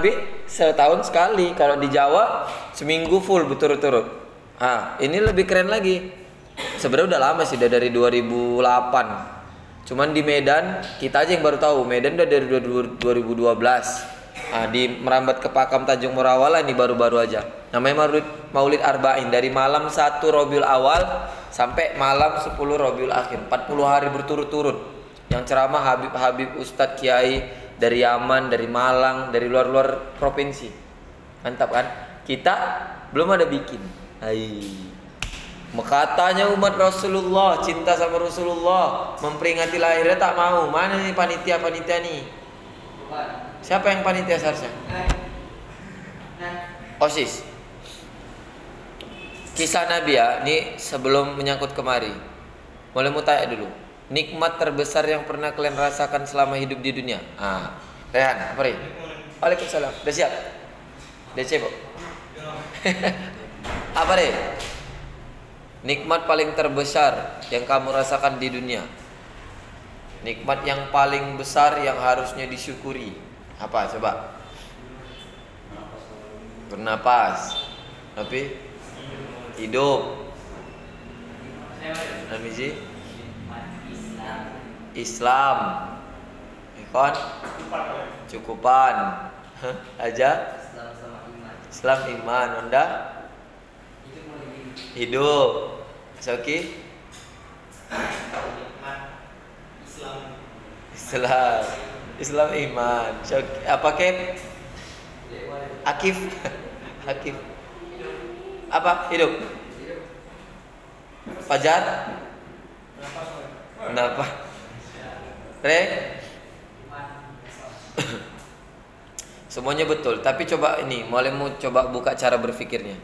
Nabi setahun sekali. Kalau di Jawa seminggu full berturut-turut. Ini lebih keren lagi. Sebenarnya udah lama sih, udah dari 2008. Cuman di Medan kita aja yang baru tahu. Medan udah dari 2012. Di merambat ke Pakam Tanjung Morawala ini baru-baru aja. Namanya Maulid Arba'in, dari malam 1 Rabiul Awal sampai malam 10 Rabiul Akhir. 40 hari berturut-turut. Yang ceramah Habib Ustadz Kiai dari Yaman, dari Malang, dari luar-luar provinsi. Mantap kan? Kita belum ada bikin. Katanya umat Rasulullah cinta sama Rasulullah, memperingati lahirnya tak mau. Mana nih panitia nih? Siapa yang panitia seharusnya? OSIS. Kisah Nabi ya, ini sebelum menyangkut kemari. Boleh mau tanya dulu. Nikmat terbesar yang pernah kalian rasakan selama hidup di dunia? Rehan, apa Ri? Waalaikumsalam. Udah siap? Udah siap, Bu? Apa Ri? Nikmat paling terbesar yang kamu rasakan di dunia. Nikmat yang paling besar yang harusnya disyukuri. Apa coba? Bernapas. Tapi hidup. Namiji? Islam. Ikon? Cukupan. Aja? Islam iman. Onda? Hidup. Soki? Islam iman. Apa Kep? Akif. Apa? Hidup. Fajar? Kenapa? Re? Semuanya betul. Tapi coba ini, mulai mau coba buka cara berpikirnya.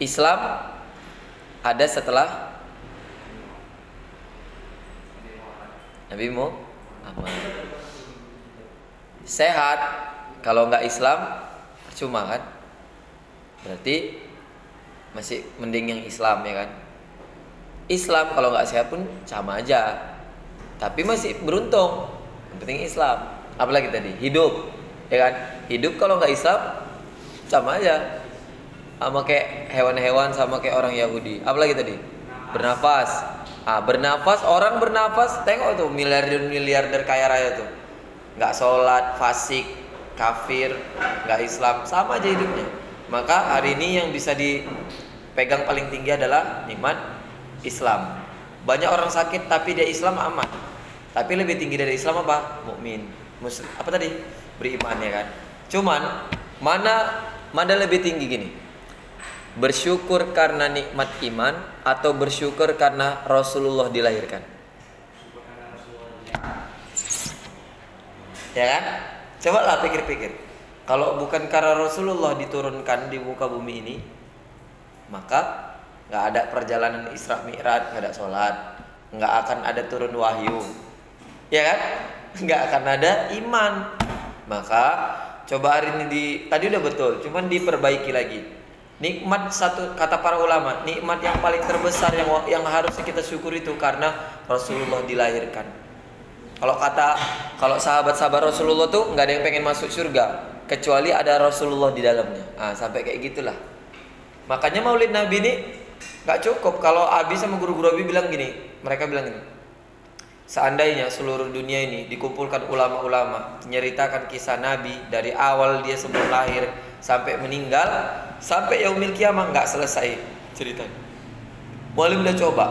Islam ada setelah Nabi Muhammad. Sehat kalau nggak Islam percuma kan? Berarti masih mending yang Islam ya kan? Islam kalau nggak sehat pun sama aja. Tapi masih beruntung. Yang penting Islam. Apalagi tadi hidup, ya kan? Hidup kalau nggak Islam sama aja. Sama kayak hewan-hewan, sama kayak orang Yahudi. Apalagi tadi? Bernafas. Bernafas, orang bernafas, tengok tuh miliarder kaya raya tuh. Nggak sholat, fasik, kafir, nggak Islam, sama aja hidupnya. Maka hari ini yang bisa dipegang paling tinggi adalah nikmat Islam. Banyak orang sakit tapi dia Islam aman. Tapi lebih tinggi dari Islam apa? Mukmin. Muslim. Apa tadi? Beriman ya kan. Cuman mana lebih tinggi gini? Bersyukur karena nikmat iman atau bersyukur karena Rasulullah dilahirkan? Ya kan? Coba lah pikir-pikir. Kalau bukan karena Rasulullah diturunkan di muka bumi ini, maka nggak ada perjalanan Isra Mi'raj, nggak ada sholat, nggak akan ada turun wahyu, ya kan? Nggak akan ada iman. Maka coba hari ini tadi udah betul, cuman diperbaiki lagi. Nikmat, satu kata para ulama, nikmat yang paling terbesar yang harusnya kita syukuri itu karena Rasulullah dilahirkan. Kalau sahabat-sahabat Rasulullah tuh nggak ada yang pengen masuk surga kecuali ada Rasulullah di dalamnya. Sampai kayak gitulah. Makanya Maulid Nabi ini nggak cukup. Kalau Abi sama guru-guru Abi bilang gini, mereka bilang gini, seandainya seluruh dunia ini dikumpulkan ulama-ulama menceritakan kisah Nabi dari awal dia sebelum lahir sampai meninggal, sampai yaumil kiamah nggak selesai ceritanya. Boleh udah coba.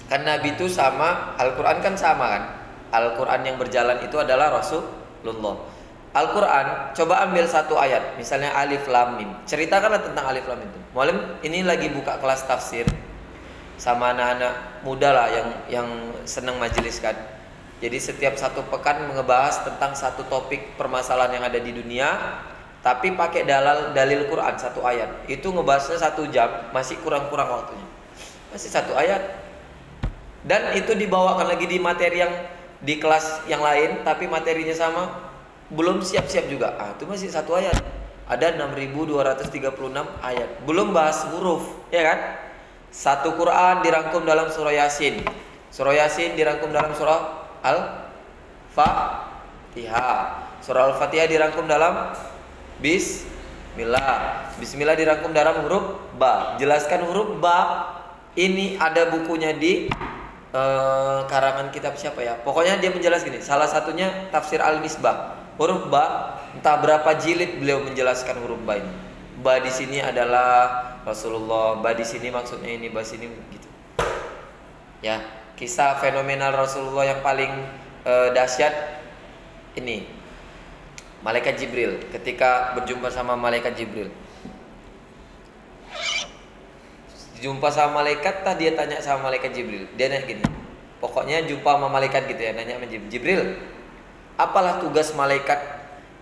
Kan Nabi itu sama, Al-Quran kan sama kan. Al-Quran yang berjalan itu adalah Rasulullah. Al-Quran, coba ambil satu ayat, misalnya Alif Lam Mim. Ceritakanlah tentang Alif Lam Mim itu. Mualim ini lagi buka kelas tafsir sama anak-anak muda lah yang senang majelis kan. Jadi setiap satu pekan ngebahas tentang satu topik permasalahan yang ada di dunia, tapi pakai dalil Quran satu ayat. Itu ngebahasnya 1 jam, masih kurang-kurang waktunya. Masih satu ayat. Dan itu dibawakan lagi di materi yang di kelas yang lain, tapi materinya sama, belum siap-siap juga. Itu masih satu ayat. Ada 6.236 ayat. Belum bahas huruf, ya kan? Satu Quran dirangkum dalam surah Yasin. Surah Yasin dirangkum dalam surah Al-Fatihah. Surah Al-Fatihah dirangkum dalam Bismillah. Bismillah dirangkum dalam huruf ba. Jelaskan huruf ba ini ada bukunya di karangan kitab siapa ya? Pokoknya dia menjelaskan gini. Salah satunya Tafsir Al-Misbah. Huruf ba entah berapa jilid beliau menjelaskan huruf ba ini. Ba di sini adalah Rasulullah, ba di sini maksudnya ini, ba sini gitu. Ya, kisah fenomenal Rasulullah yang paling dahsyat ini Malaikat Jibril. Ketika berjumpa sama Malaikat Jibril, jumpa sama malaikat, tadi dia tanya sama Malaikat Jibril. Dia nanya gini, pokoknya jumpa sama malaikat gitu ya, nanya sama Jibril, apalah tugas malaikat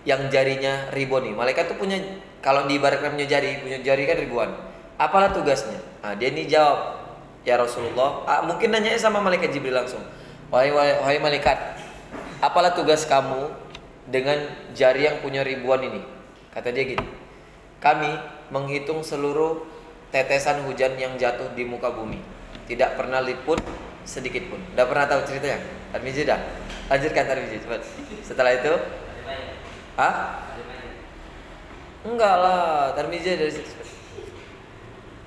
yang jarinya ribuan nih? Malaikat tuh punya, kalau diibaratkan punya jari kan ribuan. Apalah tugasnya? Nah, dia ini jawab, ya Rasulullah. Mungkin nanya sama Malaikat Jibril langsung. Wahai malaikat, apalah tugas kamu dengan jari yang punya ribuan ini? Kata dia gini, kami menghitung seluruh tetesan hujan yang jatuh di muka bumi, tidak pernah liput sedikit pun. Udah pernah tahu ceritanya? Tarmizi dah. Lanjutkan Tarmizi cepat. Setelah itu, enggak lah, Tarmizi dari situ.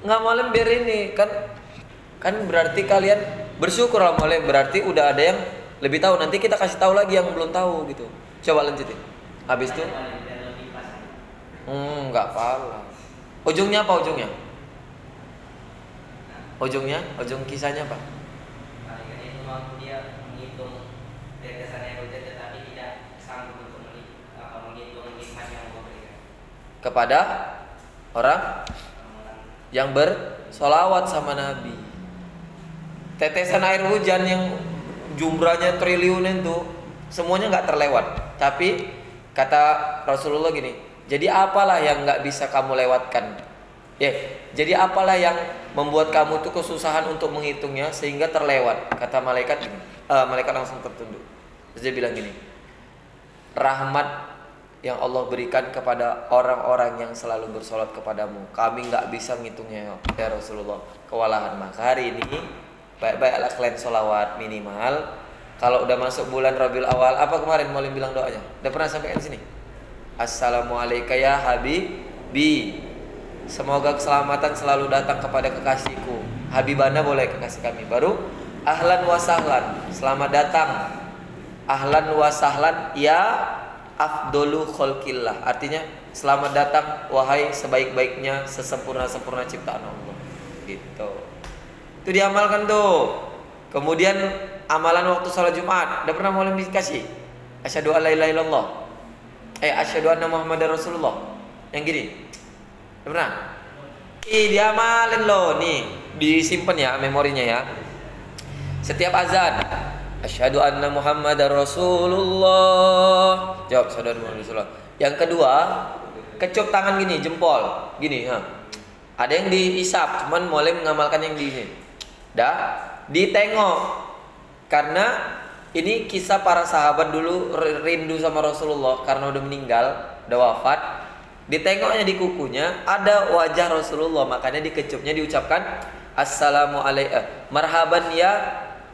Enggak malam biar ini kan berarti kalian bersyukur lah, mulai berarti udah ada yang lebih tahu. Nanti kita kasih tahu lagi yang belum tahu gitu. Coba lanjutin. Habis itu enggak apa-apa. Ujungnya apa ujungnya? Ujung kisahnya apa? Malaikat itu mau dia menghitung tetesan air hujan tetapi tidak sanggup untuk menghitung nikmat yang Allah berikan Kepada orang yang bersolawat sama Nabi. Tetesan air hujan yang jumlahnya triliunan itu semuanya nggak terlewat. Tapi kata Rasulullah gini, jadi apalah yang nggak bisa kamu lewatkan? Jadi apalah yang membuat kamu tuh kesusahan untuk menghitungnya sehingga terlewat? Kata malaikat gini, malaikat langsung tertunduk. Terus dia bilang gini, rahmat yang Allah berikan kepada orang-orang yang selalu bersolat kepadamu, kami nggak bisa ngitungnya ya Rasulullah, kewalahan. Maka hari ini baik-baiklah kalian solawat minimal. Kalau udah masuk bulan Rabiul Awal, apa kemarin Maulim bilang doanya? Udah pernah sampai di sini? Assalamualaikum ya Habibi, semoga keselamatan selalu datang kepada kekasihku. Habibana boleh kekasih kami. Baru ahlan wa sahlan, selamat datang. Ahlan wa sahlan ya afdolu khalqillah. Artinya selamat datang wahai sebaik-baiknya, sesempurna-sempurna ciptaan Allah. Gitu. Itu diamalkan tuh. Kemudian amalan waktu sholat Jumat, udah pernah mulai dikasih? Asyhadu an la ilaha illallah. Asyhadu anna Muhammadar Rasulullah. Yang gini. Udah pernah? Diamalin loh, nih disimpan ya memorinya ya. Setiap azan, asyhadu anna Muhammadar Rasulullah. Jawab asyhadu anna Muhammadar Rasulullah. Yang kedua, kecup tangan gini, jempol gini, Ada yang diisap, cuman mulai mengamalkan yang di ini. Ditengok. Karena ini kisah para sahabat dulu rindu sama Rasulullah karena udah meninggal, udah wafat. Ditengoknya di kukunya ada wajah Rasulullah, makanya dikecupnya diucapkan assalamualaikum, marhaban ya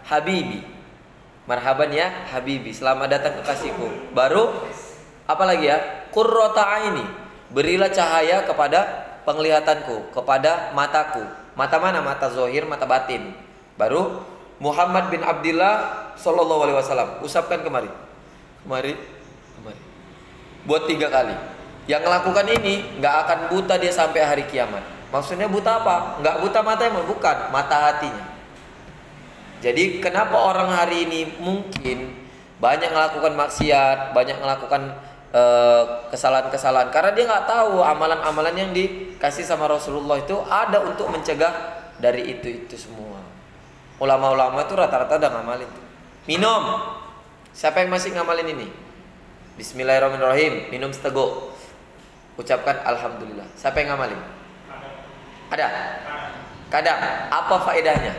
habibi, marhaban ya habibi, selamat datang kekasihku. Baru apa lagi ya, qurrata aini, berilah cahaya kepada penglihatanku, kepada mataku. Mata mana? Mata zahir, mata batin. Baru Muhammad bin Abdullah sallallahu alaihi wasallam, usapkan kemari. Buat 3 kali. Yang melakukan ini nggak akan buta dia sampai hari kiamat. Maksudnya buta apa? Nggak buta matanya, bukan, mata hatinya. Jadi kenapa orang hari ini mungkin banyak melakukan maksiat, banyak melakukan kesalahan-kesalahan? Karena dia nggak tahu amalan-amalan yang dikasih sama Rasulullah itu ada untuk mencegah dari itu semua. Ulama-ulama itu rata-rata udah ngamalin tuh. Minum. Siapa yang masih ngamalin ini? Bismillahirrahmanirrahim. Minum seteguk. Ucapkan alhamdulillah. Siapa yang ngamalin? Ada? Kadang. Apa faedahnya?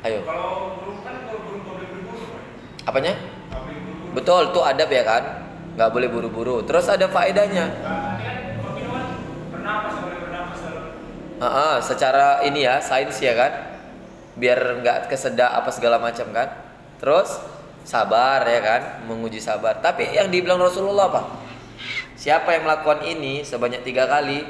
Ayo. Kalau burung kan burung boleh berburu. Apanya? Betul, tuh adab ya kan? Nggak boleh buru-buru. Terus ada faedahnya. Secara ini ya, sains ya kan? Biar nggak kesedak apa segala macam kan. Terus sabar ya kan, menguji sabar. Tapi yang dibilang Rasulullah apa? Siapa yang melakukan ini sebanyak 3 kali,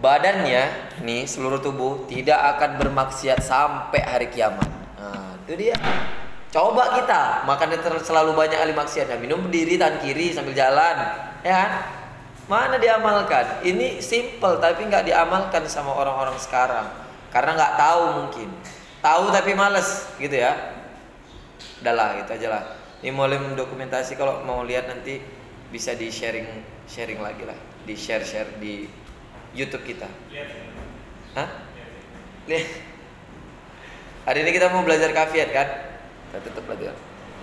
badannya nih seluruh tubuh tidak akan bermaksiat sampai hari kiamat. Nah, itu dia. Coba kita makan selalu banyak kali maksiatnya, minum berdiri tangan kiri sambil jalan, ya kan? Mana diamalkan? Ini simple tapi nggak diamalkan sama orang-orang sekarang karena nggak tahu mungkin. Tahu tapi males gitu ya. Udahlah gitu aja lah. Ini mulai mendokumentasi, kalau mau lihat nanti bisa di sharing lagi lah, di share di YouTube kita. Hah? Lihat. Hari ini kita mau belajar kafiat kan? Kita tutup lagi.